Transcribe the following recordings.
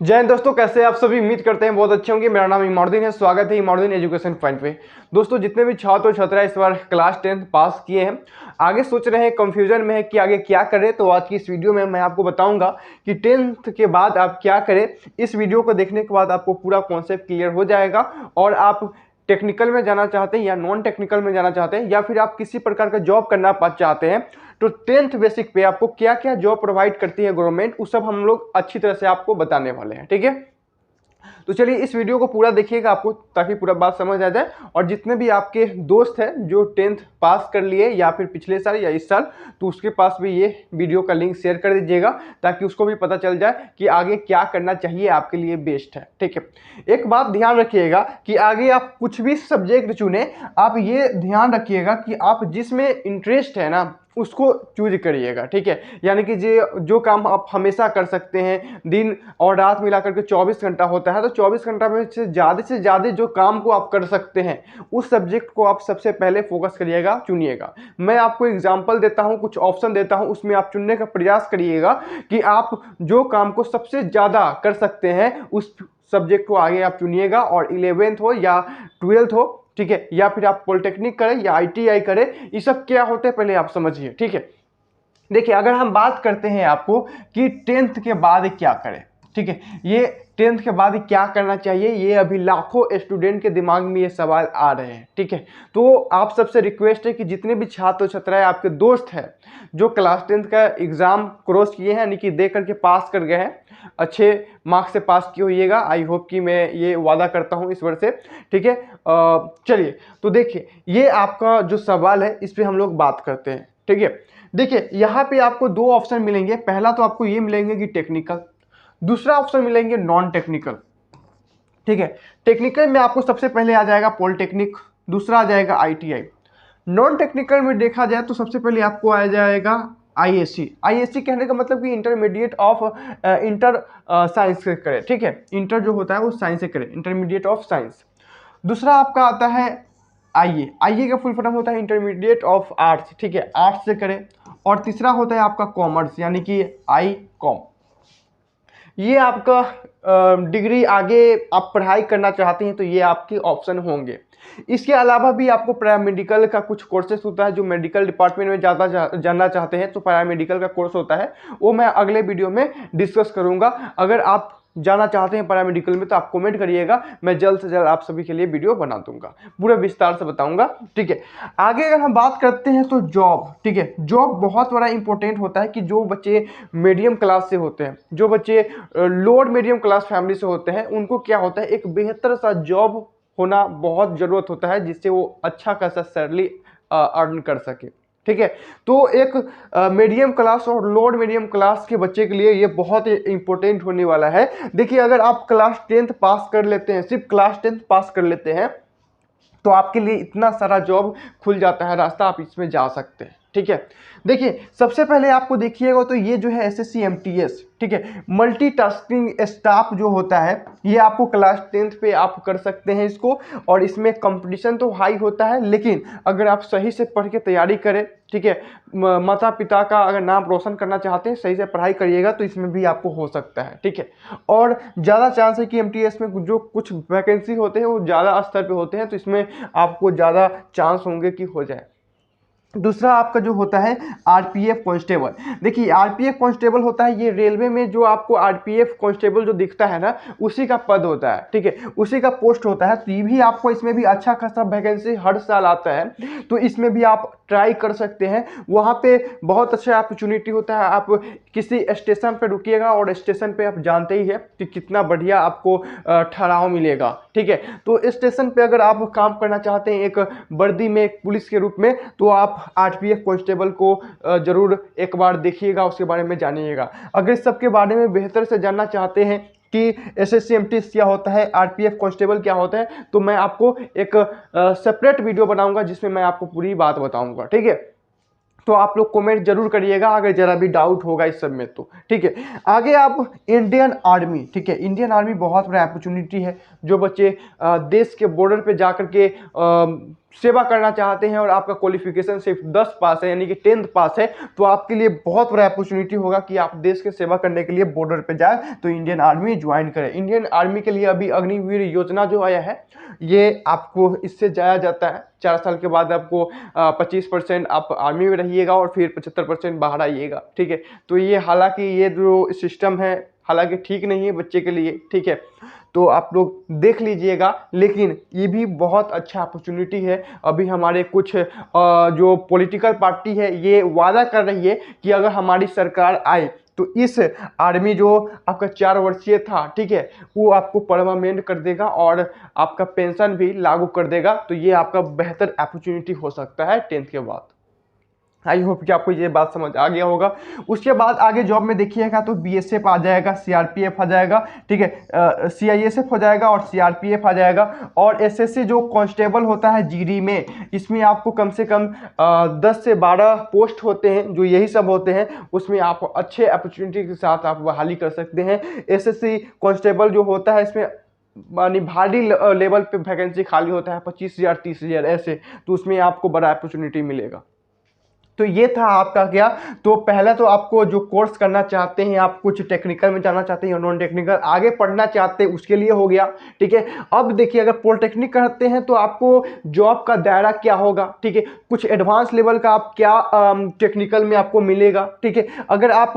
जय हिंद दोस्तों, कैसे आप सभी। उम्मीद करते हैं बहुत अच्छे होंगे। मेरा नाम इमामुद्दीन है। स्वागत है इमामुद्दीन एजुकेशन पॉइंट पे। दोस्तों, जितने भी छात्र छात्रा इस बार क्लास 10th पास किए हैं, आगे सोच रहे हैं, कंफ्यूजन में है कि आगे क्या करें, तो आज की इस वीडियो में मैं आपको बताऊंगा कि 10th के बाद आप क्या करें। इस वीडियो को देखने के बाद आपको पूरा कॉन्सेप्ट क्लियर हो जाएगा और आप टेक्निकल में जाना चाहते हैं या नॉन टेक्निकल में जाना चाहते हैं या फिर आप किसी प्रकार का जॉब करना चाहते हैं, तो 10th बेसिक पे आपको क्या क्या जॉब प्रोवाइड करती है गवर्नमेंट, उस सब हम लोग अच्छी तरह से आपको बताने वाले हैं। ठीक है, तो चलिए इस वीडियो को पूरा देखिएगा आपको, ताकि पूरा बात समझ आ जाए। और जितने भी आपके दोस्त हैं जो 10th पास कर लिए या फिर पिछले साल या इस साल, तो उसके पास भी ये वीडियो का लिंक शेयर कर दीजिएगा, ताकि उसको भी पता चल जाए कि आगे क्या करना चाहिए आपके लिए बेस्ट है। ठीक है, एक बात ध्यान रखिएगा कि आगे आप कुछ भी सब्जेक्ट चुने, आप ये ध्यान रखिएगा कि आप जिसमें इंटरेस्ट है ना उसको चूज करिएगा। ठीक है, यानी कि जो काम आप हमेशा कर सकते हैं, दिन और रात मिला करके 24 घंटा होता है, तो 24 घंटा में से ज़्यादा जो काम को आप कर सकते हैं, उस सब्जेक्ट को आप सबसे पहले फोकस करिएगा, चुनिएगा। मैं आपको एग्जांपल देता हूं, कुछ ऑप्शन देता हूं, उसमें आप चुनने का प्रयास करिएगा कि आप जो काम को सबसे ज़्यादा कर सकते हैं उस सब्जेक्ट को आगे आप चुनिएगा। और 11th हो या 12th हो, ठीक है, या फिर आप पॉलिटेक्निक करें या ITI करें, ये सब क्या होते हैं पहले आप समझिए। ठीक है, देखिए अगर हम बात करते हैं आपको कि 10th के बाद क्या करें, ठीक है, ये 10th के बाद क्या करना चाहिए, ये अभी लाखों स्टूडेंट के दिमाग में ये सवाल आ रहे हैं। ठीक है, तो आप सबसे रिक्वेस्ट है कि जितने भी छात्र छात्राएं आपके दोस्त हैं जो क्लास 10th का एग्जाम क्रॉस किए हैं, यानी कि दे करके पास कर गए हैं, अच्छे मार्क्स से पास किए होइएगा। आई होप कि मैं ये वादा करता हूँ इस वर्ष से। ठीक है, चलिए तो देखिए ये आपका जो सवाल है इस पर हम लोग बात करते हैं। ठीक है, देखिए यहाँ पे आपको दो ऑप्शन मिलेंगे। पहला तो आपको ये मिलेंगे कि टेक्निकल, दूसरा ऑप्शन मिलेंगे नॉन टेक्निकल। ठीक है, टेक्निकल में आपको सबसे पहले आ जाएगा पॉलिटेक्निक, दूसरा आ जाएगा ITI। नॉन टेक्निकल में देखा जाए तो सबसे पहले आपको आ जाएगा ISC। ISC कहने का मतलब कि इंटरमीडिएट ऑफ इंटर साइंस से करें। ठीक है, इंटर जो होता है वो साइंस से करें, इंटरमीडिएट ऑफ साइंस। दूसरा आपका आता है आईए का फुल फॉर्म होता है इंटरमीडिएट ऑफ आर्ट्स। ठीक है, आर्ट्स से करें। और तीसरा होता है आपका कॉमर्स, यानी कि ICOM। ये आपका डिग्री आगे आप पढ़ाई करना चाहते हैं तो ये आपके ऑप्शन होंगे। इसके अलावा भी आपको पैरामेडिकल का कुछ कोर्सेस होता है, जो मेडिकल डिपार्टमेंट में ज़्यादा जानना चाहते हैं तो पैरामेडिकल का कोर्स होता है, वो मैं अगले वीडियो में डिस्कस करूंगा। अगर आप जाना चाहते हैं पैरामेडिकल में तो आप कमेंट करिएगा, मैं जल्द से जल्द आप सभी के लिए वीडियो बना दूंगा, पूरा विस्तार से बताऊंगा। ठीक है, आगे अगर हम बात करते हैं तो जॉब। ठीक है, जॉब बहुत बड़ा इंपॉर्टेंट होता है कि जो बच्चे मीडियम क्लास से होते हैं, जो बच्चे लोअर मीडियम क्लास फैमिली से होते हैं, उनको क्या होता है, एक बेहतर सा जॉब होना बहुत ज़रूरत होता है, जिससे वो अच्छा खासा सैलरी अर्न कर सके। ठीक है, तो एक मीडियम क्लास और लोअर मीडियम क्लास के बच्चे के लिए ये बहुत इंपॉर्टेंट होने वाला है। देखिए अगर आप क्लास 10th पास कर लेते हैं, सिर्फ क्लास 10th पास कर लेते हैं, तो आपके लिए इतना सारा जॉब खुल जाता है रास्ता, आप इसमें जा सकते हैं। ठीक है, देखिए सबसे पहले आपको देखिएगा तो ये जो है SSC MTS, ठीक है, मल्टीटास्किंग स्टाफ जो होता है, ये आपको क्लास 10th पे आप कर सकते हैं इसको। और इसमें कंपटीशन तो हाई होता है, लेकिन अगर आप सही से पढ़ के तैयारी करें, ठीक है, माता पिता का अगर नाम रोशन करना चाहते हैं, सही से पढ़ाई करिएगा तो इसमें भी आपको हो सकता है। ठीक है, और ज़्यादा चांस है कि MTS में जो कुछ वैकेंसी होते हैं वो ज़्यादा स्तर पे होते हैं, तो इसमें आपको ज़्यादा चांस होंगे कि हो जाए। दूसरा आपका जो होता है RPF कांस्टेबल। देखिए RPF कांस्टेबल होता है, ये रेलवे में जो आपको RPF कांस्टेबल जो दिखता है ना, उसी का पद होता है। ठीक है, उसी का पोस्ट होता है। तो ये भी आपको, इसमें भी अच्छा खासा वैकेंसी हर साल आता है, तो इसमें भी आप ट्राई कर सकते हैं। वहाँ पे बहुत अच्छा अपॉर्चुनिटी होता है। आप किसी स्टेशन पे रुकिएगा और स्टेशन पे आप जानते ही है कि कितना बढ़िया आपको ठहराव मिलेगा। ठीक है, तो स्टेशन पे अगर आप काम करना चाहते हैं एक वर्दी में, एक पुलिस के रूप में, तो आप RPF कांस्टेबल को जरूर एक बार देखिएगा, उसके बारे में जानिएगा। अगर इस सब के बारे में बेहतर से जानना चाहते हैं कि SSC MTS क्या होता है, RPF कांस्टेबल क्या होता है, तो मैं आपको एक सेपरेट वीडियो बनाऊंगा जिसमें मैं आपको पूरी बात बताऊंगा। ठीक है, तो आप लोग कमेंट जरूर करिएगा अगर जरा भी डाउट होगा इस सब में तो। ठीक है, आगे आप इंडियन आर्मी। ठीक है, इंडियन आर्मी बहुत बड़ा अपॉर्चुनिटी है। जो बच्चे देश के बॉर्डर पे जा करके सेवा करना चाहते हैं और आपका क्वालिफिकेशन सिर्फ 10 पास है यानी कि 10th पास है, तो आपके लिए बहुत बड़ा अपॉर्चुनिटी होगा कि आप देश की सेवा करने के लिए बॉर्डर पे जाए तो इंडियन आर्मी ज्वाइन करें। इंडियन आर्मी के लिए अभी अग्निवीर योजना जो आया है, ये आपको इससे जाया जाता है 4 साल के बाद आपको 25% आप आर्मी में रहिएगा और फिर 75% बाहर आइएगा। ठीक है, तो ये हालांकि ये जो सिस्टम है हालांकि ठीक नहीं है बच्चे के लिए। ठीक है, तो आप लोग देख लीजिएगा, लेकिन ये भी बहुत अच्छा अपॉर्चुनिटी है। अभी हमारे कुछ जो पॉलिटिकल पार्टी है ये वादा कर रही है कि अगर हमारी सरकार आए तो इस आर्मी जो आपका 4 वर्षीय था, ठीक है, वो आपको परमानेंट कर देगा और आपका पेंशन भी लागू कर देगा। तो ये आपका बेहतर अपॉर्चुनिटी हो सकता है 10th के बाद। आई होप कि आपको ये बात समझ आ गया होगा। उसके बाद आगे जॉब में देखिएगा तो बीएसएफ आ जाएगा, सीआरपीएफ आ जाएगा, ठीक है, सीआईएसएफ हो जाएगा और सीआरपीएफ आ जाएगा। और एसएससी जो कांस्टेबल होता है जीडी में, इसमें आपको कम से कम 10 से 12 पोस्ट होते हैं जो यही सब होते हैं। उसमें आप अच्छे अपॉर्चुनिटी के साथ आप बहाली कर सकते हैं। एसएससी कांस्टेबल जो होता है इसमें मानी भारी लेवल पे वैकेंसी खाली होता है 25,000 30,000 ऐसे, तो उसमें आपको बड़ा अपॉर्चुनिटी मिलेगा। तो ये था आपका क्या, तो पहला तो आपको जो कोर्स करना चाहते हैं, आप कुछ टेक्निकल में जाना चाहते हैं या नॉन टेक्निकल आगे पढ़ना चाहते हैं उसके लिए हो गया। ठीक है, अब देखिए अगर पॉलिटेक्निक करते हैं तो आपको जॉब का दायरा क्या होगा। ठीक है, कुछ एडवांस लेवल का आप क्या टेक्निकल में आपको मिलेगा। ठीक है, अगर आप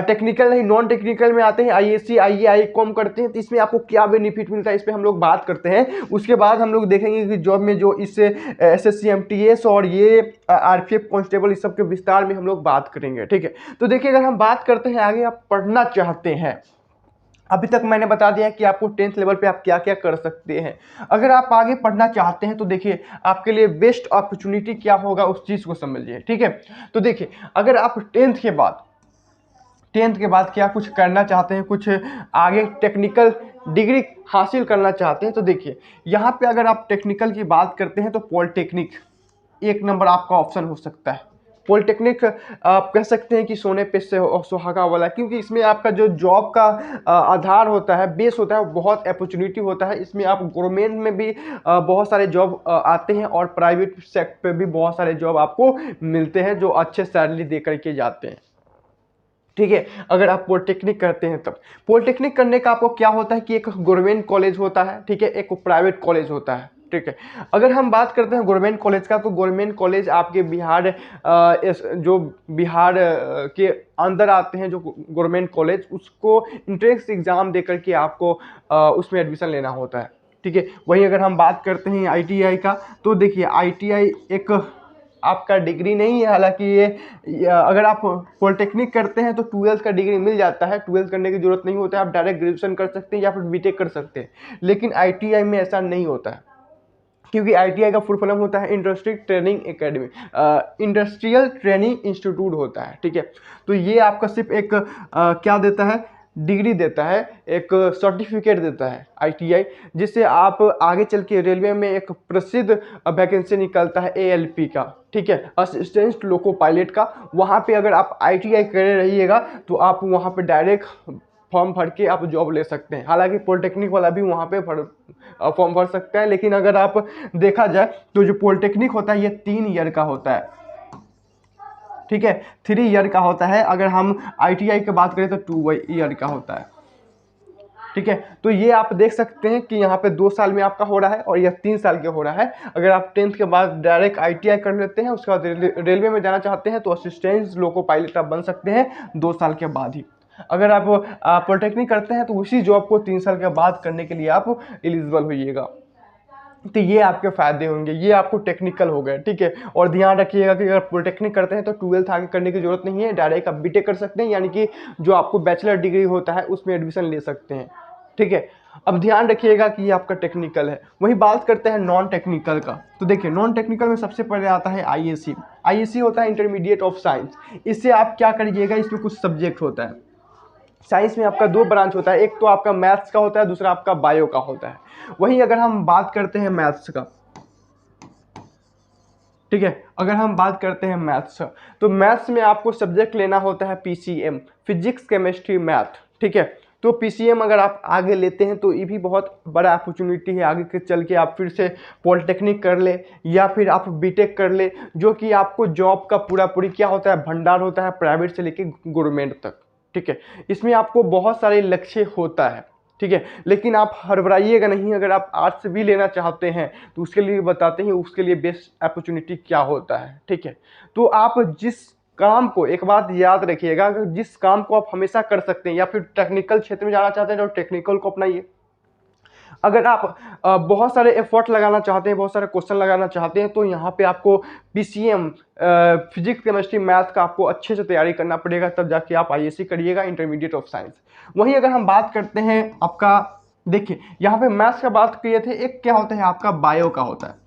टेक्निकल नहीं नॉन टेक्निकल में आते हैं, आईएससी आईएआई कॉम करते हैं, तो इसमें आपको क्या बेनिफिट मिलता है इस पर हम लोग बात करते हैं। उसके बाद हम लोग देखेंगे कि जॉब में जो इससे एसएससी एमटीएस और ये आरपीएफ कांस्टेबल इस सब के विस्तार में हम लोग बात करेंगे। ठीक है, तो देखिए अगर हम बात करते हैं आगे आप पढ़ना चाहते हैं, अभी तक मैंने बता दिया कि आपको 10th लेवल पे आप क्या क्या कर सकते हैं। अगर आप आगे पढ़ना चाहते हैं तो देखिए आपके लिए बेस्ट अपॉर्चुनिटी क्या होगा उस चीज़ को समझिए। ठीक है, तो देखिए अगर आप 10th के बाद क्या कुछ करना चाहते हैं, कुछ आगे टेक्निकल डिग्री हासिल करना चाहते हैं, तो देखिए यहाँ पे अगर आप टेक्निकल की बात करते हैं तो पॉलिटेक्निक एक नंबर आपका ऑप्शन हो सकता है। पॉलिटेक्निक आप कह सकते हैं कि सोने पे से सुहागा वाला, क्योंकि इसमें आपका जो जॉब का आधार होता है, बेस होता है, बहुत अपॉर्चुनिटी होता है। इसमें आप गवर्नमेंट में भी बहुत सारे जॉब आते हैं और प्राइवेट सेक्टर पे भी बहुत सारे जॉब आपको मिलते हैं जो अच्छे सैलरी दे करके जाते हैं। ठीक है, अगर आप पॉलिटेक्निक करते हैं तब पॉलिटेक्निक करने का आपको क्या होता है कि एक गवर्नमेंट कॉलेज होता है, ठीक है, एक प्राइवेट कॉलेज होता है। ठीक है, अगर हम बात करते हैं गवर्नमेंट कॉलेज का, तो गवर्नमेंट कॉलेज आपके बिहार जो बिहार के अंदर आते हैं जो गवर्नमेंट कॉलेज, उसको इंट्रेंस एग्जाम दे करके आपको उसमें एडमिशन लेना होता है। ठीक है, वहीं अगर हम बात करते हैं आईटीआई का, तो देखिए आईटीआई एक आपका डिग्री नहीं है, हालांकि ये अगर आप पॉलिटेक्निक करते हैं तो 12th का डिग्री मिल जाता है, 12th करने की जरूरत नहीं होता है, आप डायरेक्ट ग्रेजुएशन कर सकते हैं या फिर बीटेक कर सकते हैं। लेकिन आईटीआई में ऐसा नहीं होता है, क्योंकि आईटीआई का फुल फॉर्म होता है industry training academy, industrial training institute होता है। ठीक है, तो ये आपका सिर्फ एक क्या देता है, डिग्री देता है, एक सर्टिफिकेट देता है आईटीआई, जिससे आप आगे चल के रेलवे में एक प्रसिद्ध वैकेंसी निकलता है एएलपी का, ठीक है, असिस्टेंट लोको पायलट का। वहाँ पे अगर आप आईटीआई करे रहिएगा तो आप वहाँ पे डायरेक्ट फॉर्म भर के आप जॉब ले सकते हैं। हालांकि पॉलिटेक्निक वाला भी वहाँ पे फॉर्म भर सकता है, लेकिन अगर आप देखा जाए तो जो पॉलिटेक्निक होता है ये 3 ईयर का होता है। ठीक है, 3 ईयर का होता है। अगर हम आईटीआई की बात करें तो 2 ईयर का होता है। ठीक है, तो ये आप देख सकते हैं कि यहाँ पे 2 साल में आपका हो रहा है और यह 3 साल के हो रहा है। अगर आप 10th के बाद डायरेक्ट आईटीआई कर लेते हैं, उसके बाद रेलवे में जाना चाहते हैं तो असिस्टेंट लोको पायलट आप बन सकते हैं 2 साल के बाद ही। अगर आप पॉलिटेक्निक करते हैं तो उसी जॉब को 3 साल के बाद करने के लिए आप एलिजिबल होइएगा। तो ये आपके फ़ायदे होंगे, ये आपको टेक्निकल हो गए। ठीक है, और ध्यान रखिएगा कि अगर पॉलिटेक्निक करते हैं तो 12th आगे करने की जरूरत नहीं है, डायरेक्ट आप बीटेक कर सकते हैं, यानी कि जो आपको बैचलर डिग्री होता है उसमें एडमिशन ले सकते हैं। ठीक है, अब ध्यान रखिएगा कि ये आपका टेक्निकल है। वही बात करते हैं नॉन टेक्निकल का, तो देखिए नॉन टेक्निकल में सबसे पहले आता है आईएससी। आईएससी होता है इंटरमीडिएट ऑफ साइंस। इससे आप क्या करिएगा, इसमें कुछ सब्जेक्ट होता है। साइंस में आपका 2 ब्रांच होता है, एक तो आपका मैथ्स का होता है, दूसरा आपका बायो का होता है। वहीं अगर हम बात करते हैं मैथ्स का, ठीक है, अगर हम बात करते हैं मैथ्स का, तो मैथ्स में आपको सब्जेक्ट लेना होता है पीसीएम, फिजिक्स केमिस्ट्री मैथ। ठीक है, तो पीसीएम अगर आप आगे लेते हैं तो ये भी बहुत बड़ा अपॉर्चुनिटी है, आगे के चल के आप फिर से पॉलिटेक्निक कर ले या फिर आप बीटेक कर ले, जो कि आपको जॉब का पूरी क्या होता है, भंडार होता है प्राइवेट से लेके गवर्नमेंट तक। ठीक है, इसमें आपको बहुत सारे लक्ष्य होता है। ठीक है, लेकिन आप हड़बड़ाइएगा नहीं, अगर आप आर्ट्स भी लेना चाहते हैं तो उसके लिए बताते हैं उसके लिए बेस्ट अपॉर्चुनिटी क्या होता है। ठीक है, तो आप जिस काम को, एक बात याद रखिएगा, अगर जिस काम को आप हमेशा कर सकते हैं या फिर टेक्निकल क्षेत्र में जाना चाहते हैं तो टेक्निकल को अपनाइए। अगर आप बहुत सारे एफर्ट लगाना चाहते हैं, बहुत सारे क्वेश्चन लगाना चाहते हैं, तो यहाँ पे आपको पीसीएम फिजिक्स केमिस्ट्री मैथ का आपको अच्छे से तैयारी करना पड़ेगा, तब जाके आप आईएससी करिएगा, इंटरमीडिएट ऑफ साइंस। वहीं अगर हम बात करते हैं आपका, देखिए यहाँ पे मैथ्स का बात किए थे, एक क्या होता है आपका बायो का होता है।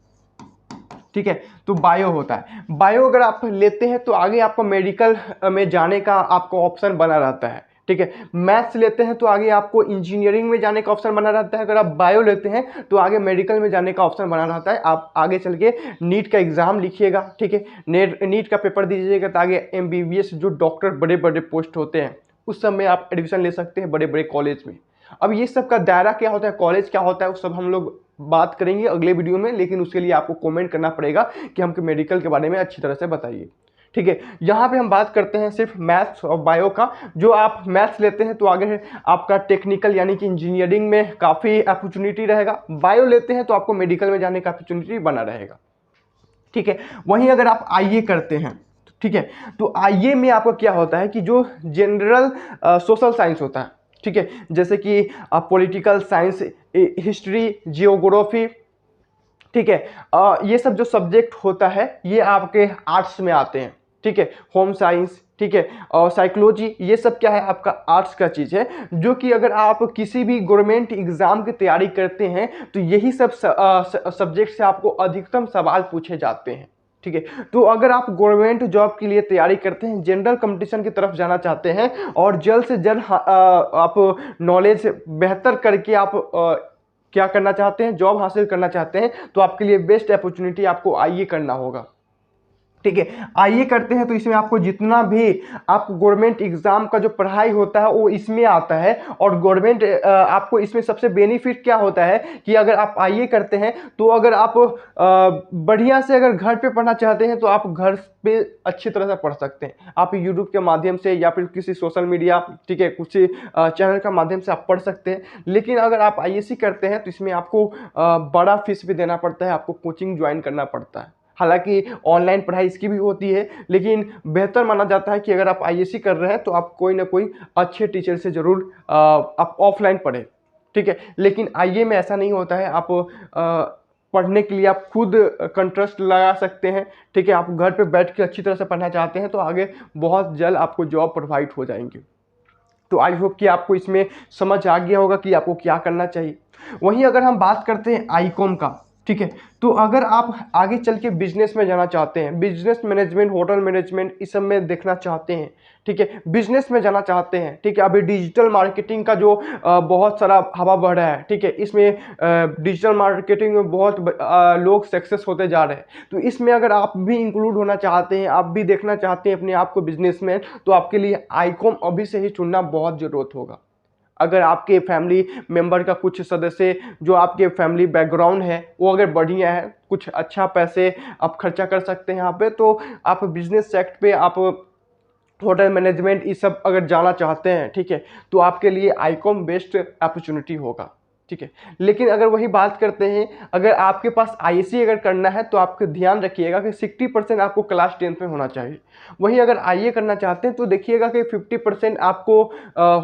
ठीक है, तो बायो होता है, बायो अगर आप लेते हैं तो आगे आपको मेडिकल में जाने का आपको ऑप्शन बना रहता है। ठीक है, मैथ्स लेते हैं तो आगे आपको इंजीनियरिंग में जाने का ऑप्शन बना रहता है, अगर आप बायो लेते हैं तो आगे मेडिकल में जाने का ऑप्शन बना रहता है। आप आगे चल के नीट का एग्जाम लिखिएगा। ठीक है, नीट का पेपर दीजिएगा तो आगे एमबीबीएस जो डॉक्टर बड़े बड़े पोस्ट होते हैं उस सब में आप एडमिशन ले सकते हैं बड़े बड़े कॉलेज में। अब ये सब का दायरा क्या होता है, कॉलेज क्या होता है, वो सब हम लोग बात करेंगे अगले वीडियो में, लेकिन उसके लिए आपको कमेंट करना पड़ेगा कि हमको मेडिकल के बारे में अच्छी तरह से बताइए। ठीक है, यहाँ पे हम बात करते हैं सिर्फ मैथ्स और बायो का। जो आप मैथ्स लेते हैं तो आगे आपका टेक्निकल यानी कि इंजीनियरिंग में काफ़ी अपॉर्चुनिटी रहेगा, बायो लेते हैं तो आपको मेडिकल में जाने का अपॉर्चुनिटी बना रहेगा। ठीक है, वहीं अगर आप आईए करते हैं, ठीक है, तो आईए में आपका क्या होता है कि जो जनरल सोशल साइंस होता है, ठीक है, जैसे कि पॉलिटिकल साइंस, हिस्ट्री, जियोग्राफी, ठीक है, ये सब जो सब्जेक्ट होता है ये आपके आर्ट्स में आते हैं। ठीक है, होम साइंस, ठीक है, और साइकोलॉजी, ये सब क्या है आपका आर्ट्स का चीज़ है, जो कि अगर आप किसी भी गवर्नमेंट एग्जाम की तैयारी करते हैं तो यही सब सब्जेक्ट से आपको अधिकतम सवाल पूछे जाते हैं। ठीक है, तो अगर आप गवर्नमेंट जॉब के लिए तैयारी करते हैं, जनरल कंपटीशन की तरफ जाना चाहते हैं और जल्द से जल्द आप नॉलेज बेहतर करके आप क्या करना चाहते हैं, जॉब हासिल करना चाहते हैं, तो आपके लिए बेस्ट अपॉर्चुनिटी आपको आईए करना होगा। ठीक है, आईए करते हैं तो इसमें आपको जितना भी आप गवर्नमेंट एग्जाम का जो पढ़ाई होता है वो इसमें आता है, और गवर्नमेंट आपको इसमें सबसे बेनिफिट क्या होता है कि अगर आप आईए करते हैं तो अगर आप बढ़िया से अगर घर पे पढ़ना चाहते हैं तो आप घर पे अच्छी तरह से पढ़ सकते हैं, आप यूट्यूब के माध्यम से या फिर किसी सोशल मीडिया, ठीक है, कुछ चैनल का माध्यम से आप पढ़ सकते हैं। लेकिन अगर आप आईएससी करते हैं तो इसमें आपको बड़ा फीस भी देना पड़ता है, आपको कोचिंग ज्वाइन करना पड़ता है। हालांकि ऑनलाइन पढ़ाई इसकी भी होती है, लेकिन बेहतर माना जाता है कि अगर आप आईएससी कर रहे हैं तो आप कोई ना कोई अच्छे टीचर से ज़रूर आप ऑफलाइन पढ़ें। ठीक है, लेकिन आईए में ऐसा नहीं होता है, आप पढ़ने के लिए आप खुद कंट्रेस्ट लगा सकते हैं। ठीक है, आप घर पे बैठ के अच्छी तरह से पढ़ना चाहते हैं तो आगे बहुत जल्द आपको जॉब प्रोवाइड हो जाएंगे। तो आई होप कि आपको इसमें समझ आ गया होगा कि आपको क्या करना चाहिए। वहीं अगर हम बात करते हैं आईकॉम का, ठीक है, तो अगर आप आगे चल के बिजनेस में जाना चाहते हैं, बिजनेस मैनेजमेंट, होटल मैनेजमेंट, इस सब में देखना चाहते हैं, ठीक है, बिजनेस में जाना चाहते हैं, ठीक है, अभी डिजिटल मार्केटिंग का जो बहुत सारा हवा बढ़ रहा है, ठीक है, इसमें डिजिटल मार्केटिंग में बहुत लोग सक्सेस होते जा रहे हैं, तो इसमें अगर आप भी इंक्लूड होना चाहते हैं, आप भी देखना चाहते हैं अपने आप को बिजनेसमैन, तो आपके लिए आईकॉम अभी से ही चुनना बहुत ज़रूरत होगा। अगर आपके फैमिली मेंबर का कुछ सदस्य जो आपके फैमिली बैकग्राउंड है वो अगर बढ़िया है, कुछ अच्छा पैसे आप खर्चा कर सकते हैं यहाँ पे, तो आप बिजनेस सेक्टर पे, आप होटल मैनेजमेंट ये सब अगर जाना चाहते हैं, ठीक है, तो आपके लिए आईकॉम बेस्ट अपॉर्चुनिटी होगा। ठीक है, लेकिन अगर वही बात करते हैं, अगर आपके पास आईएससी अगर करना है तो आपको ध्यान रखिएगा कि 60% आपको क्लास 10th में होना चाहिए। वहीं अगर आईए करना चाहते हैं तो देखिएगा कि 50% आपको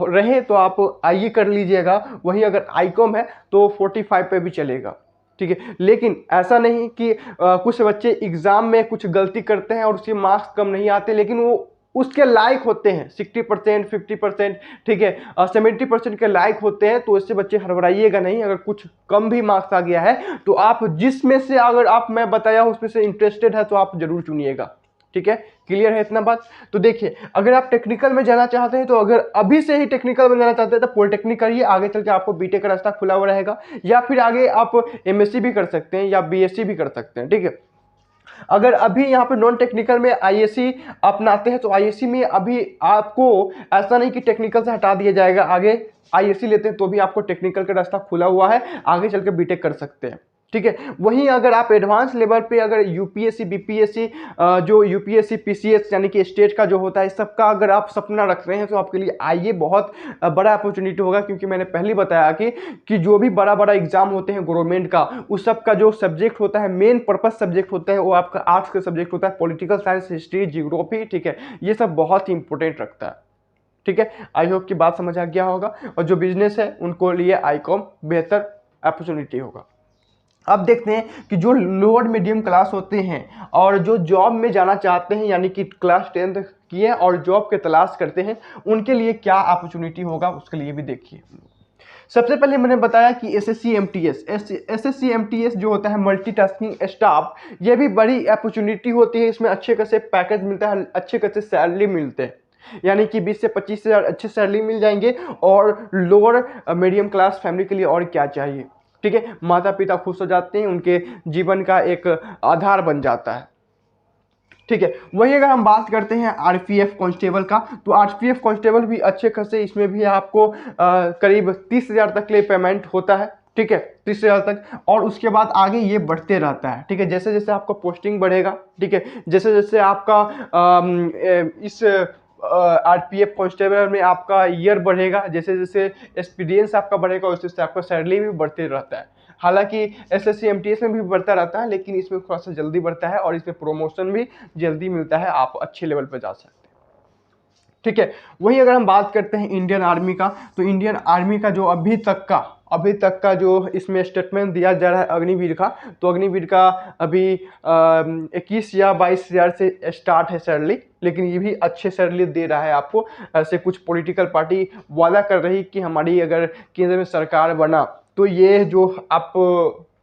रहे तो आप आईए कर लीजिएगा। वहीं अगर आईकॉम है तो 45 पे भी चलेगा। ठीक है, लेकिन ऐसा नहीं कि कुछ बच्चे एग्जाम में कुछ गलती करते हैं और उसके मार्क्स कम नहीं आते, लेकिन वो उसके लायक होते हैं, 60%, 50%, ठीक है, 70% के लायक होते हैं, तो इससे बच्चे हड़बड़ाइएगा नहीं। अगर कुछ कम भी मार्क्स आ गया है तो आप जिसमें से, अगर आप मैं बताया हूँ उसमें से इंटरेस्टेड है तो आप जरूर चुनिएगा। ठीक है, क्लियर है इतना बात? तो देखिए, अगर आप टेक्निकल में जाना चाहते हैं तो अगर अभी से ही टेक्निकल में जाना चाहते हैं तो पॉलिटेक्निक करिए, आगे चल के आपको बीटेक का रास्ता खुला हुआ रहेगा, या फिर आगे आप एमएससी भी कर सकते हैं या बीएससी भी कर सकते हैं। ठीक है, अगर अभी यहाँ पे नॉन टेक्निकल में आईएससी अपनाते हैं तो आईएससी में अभी आपको ऐसा नहीं कि टेक्निकल से हटा दिया जाएगा, आगे आईएससी लेते हैं तो भी आपको टेक्निकल का रास्ता खुला हुआ है, आगे चल के बीटेक कर सकते हैं। ठीक है, वहीं अगर आप एडवांस लेवल पे अगर यूपीएससी बीपीएससी जो यूपीएससी पीसीएस यानी कि स्टेट का जो होता है इस सब का अगर आप सपना रख रहे हैं तो आपके लिए आइए बहुत बड़ा अपॉर्चुनिटी होगा, क्योंकि मैंने पहले बताया कि जो भी बड़ा बड़ा एग्जाम होते हैं गवर्नमेंट का, उस सब का जो सब्जेक्ट होता है, मेन पर्पस सब्जेक्ट होता है वो आपका आर्ट्स का सब्जेक्ट होता है, पॉलिटिकल साइंस, हिस्ट्री, जियोग्राफी। ठीक है, ये सब बहुत ही इंपॉर्टेंट रखता है। ठीक है, आई होप की बात समझ आ गया होगा, और जो बिजनेस है उनको लिए आईकॉम बेहतर अपॉर्चुनिटी होगा। अब देखते हैं कि जो लोअर मीडियम क्लास होते हैं और जो जॉब में जाना चाहते हैं, यानी कि क्लास 10 किए और जॉब के तलाश करते हैं, उनके लिए क्या अपॉर्चुनिटी होगा उसके लिए भी देखिए। सबसे पहले मैंने बताया कि एसएससी एमटीएस जो होता है मल्टीटास्किंग स्टाफ, ये भी बड़ी अपॉर्चुनिटी होती है। इसमें अच्छे खासे पैकेज मिलता है, अच्छे खासे सैलरी मिलते हैं, यानी कि 20 से 25 हज़ार अच्छे सैलरी मिल जाएंगे। और लोअर मीडियम क्लास फैमिली के लिए और क्या चाहिए। ठीक है, माता पिता खुश हो जाते हैं, उनके जीवन का एक आधार बन जाता है। ठीक है, वही अगर हम बात करते हैं आरपीएफ कांस्टेबल का, तो आरपीएफ कांस्टेबल भी अच्छे खासे, इसमें भी आपको करीब 30,000 तक ले पेमेंट होता है। ठीक है, 30,000 तक, और उसके बाद आगे ये बढ़ते रहता है। ठीक है, जैसे जैसे आपका पोस्टिंग बढ़ेगा, ठीक है, जैसे जैसे आपका इस आरपीएफ कांस्टेबल में आपका ईयर बढ़ेगा, जैसे जैसे एक्सपीरियंस आपका बढ़ेगा वैसे वैसे आपका सैलरी भी बढ़ते रहता है। हालांकि एसएससी एमटीएस में भी बढ़ता रहता है, लेकिन इसमें थोड़ा सा जल्दी बढ़ता है और इसमें प्रमोशन भी जल्दी मिलता है, आप अच्छे लेवल पर जा सकते हैं। ठीक है, वही अगर हम बात करते हैं इंडियन आर्मी का, तो इंडियन आर्मी का जो अभी तक का जो इसमें स्टेटमेंट दिया जा रहा है अग्निवीर का, तो अग्निवीर का अभी 21 या 22 हज़ार से स्टार्ट है सैलरी, लेकिन ये भी अच्छे सैलरी दे रहा है आपको। ऐसे कुछ पॉलिटिकल पार्टी वादा कर रही कि हमारी अगर केंद्र में सरकार बना तो ये जो आप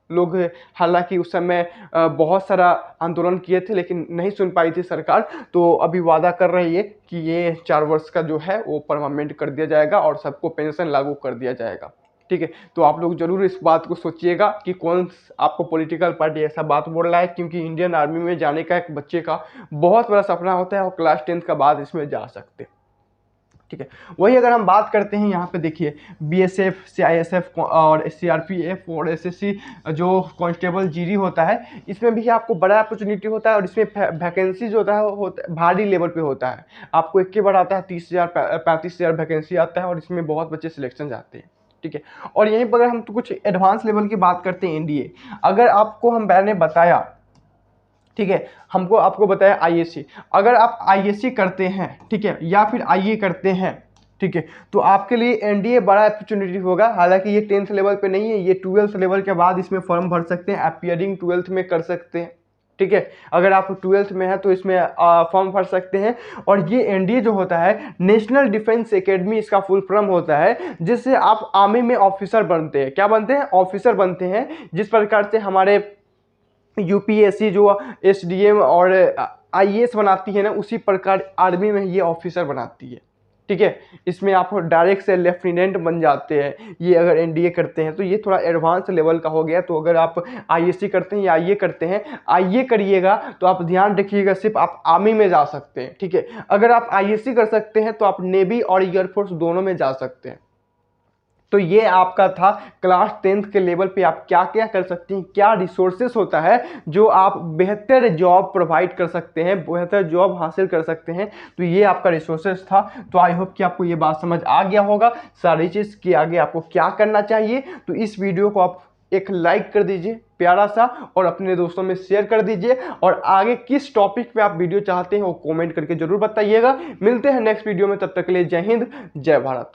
लोग, हालांकि उस समय बहुत सारा आंदोलन किए थे लेकिन नहीं सुन पाई थी सरकार, तो अभी वादा कर रही है कि ये 4 वर्ष का जो है वो परमानेंट कर दिया जाएगा और सबको पेंशन लागू कर दिया जाएगा। ठीक है, तो आप लोग जरूर इस बात को सोचिएगा कि कौन आपको पॉलिटिकल पार्टी ऐसा बात बोल रहा है, क्योंकि इंडियन आर्मी में जाने का एक बच्चे का बहुत बड़ा सपना होता है और क्लास 10 का बाद इसमें जा सकते हैं। ठीक है, वही अगर हम बात करते हैं यहाँ पे देखिए बीएसएफ, सीआईएसएफ और सीआरपीएफ और एसएससी जो कांस्टेबल जीडी होता है, इसमें भी आपको बड़ा अपॉर्चुनिटी होता है और इसमें वैकेंसी जो होता है भारी लेवल पे होता है। आपको एक के बार आता है 30,000 35,000 वैकेंसी आता है और इसमें बहुत बच्चे सिलेक्शन जाते हैं। ठीक है, और यहीं पर अगर हम तो कुछ एडवांस लेवल की बात करते हैं एनडीए, अगर आपको हम मैंने बताया, ठीक है, हमको आपको बताया आईएससी, अगर आप आईएससी करते हैं, ठीक है, या फिर आईए करते हैं, ठीक है, तो आपके लिए एनडीए बड़ा अपॉर्चुनिटी होगा। हालांकि ये 10th लेवल पे नहीं है, ये 12th लेवल के बाद इसमें फॉर्म भर सकते हैं, अपीयरिंग 12th में कर सकते हैं। ठीक है, अगर आप 12th में है तो इसमें फॉर्म भर सकते हैं। और ये एनडीए जो होता है नेशनल डिफेंस एकेडमी, इसका फुल फॉर्म होता है, जिससे आप आर्मी में ऑफिसर बनते हैं। क्या बनते हैं? ऑफिसर बनते हैं। जिस प्रकार से हमारे यूपीएससी जो एसडीएम और आईएएस बनाती है ना, उसी प्रकार आर्मी में ये ऑफिसर बनाती है। ठीक है, इसमें आप डायरेक्ट से लेफ्टिनेंट बन जाते हैं, ये अगर एनडीए करते हैं तो ये थोड़ा एडवांस लेवल का हो गया। तो अगर आप आईएससी करते हैं या आईए करते हैं, आईए करिएगा तो आप ध्यान रखिएगा सिर्फ आप आर्मी में जा सकते हैं। ठीक है, अगर आप आईएससी कर सकते हैं तो आप नेवी और एयरफोर्स दोनों में जा सकते हैं। तो ये आपका था क्लास 10th के लेवल पे आप क्या क्या कर सकते हैं, क्या रिसोर्सेस होता है जो आप बेहतर जॉब प्रोवाइड कर सकते हैं, बेहतर जॉब हासिल कर सकते हैं। तो ये आपका रिसोर्सेस था। तो आई होप कि आपको ये बात समझ आ गया होगा सारी चीज़ कि आगे आपको क्या करना चाहिए। तो इस वीडियो को आप एक लाइक कर दीजिए प्यारा सा, और अपने दोस्तों में शेयर कर दीजिए, और आगे किस टॉपिक पे आप वीडियो चाहते हैं वो कमेंट करके जरूर बताइएगा। मिलते हैं नेक्स्ट वीडियो में, तब तक के लिए जय हिंद जय भारत।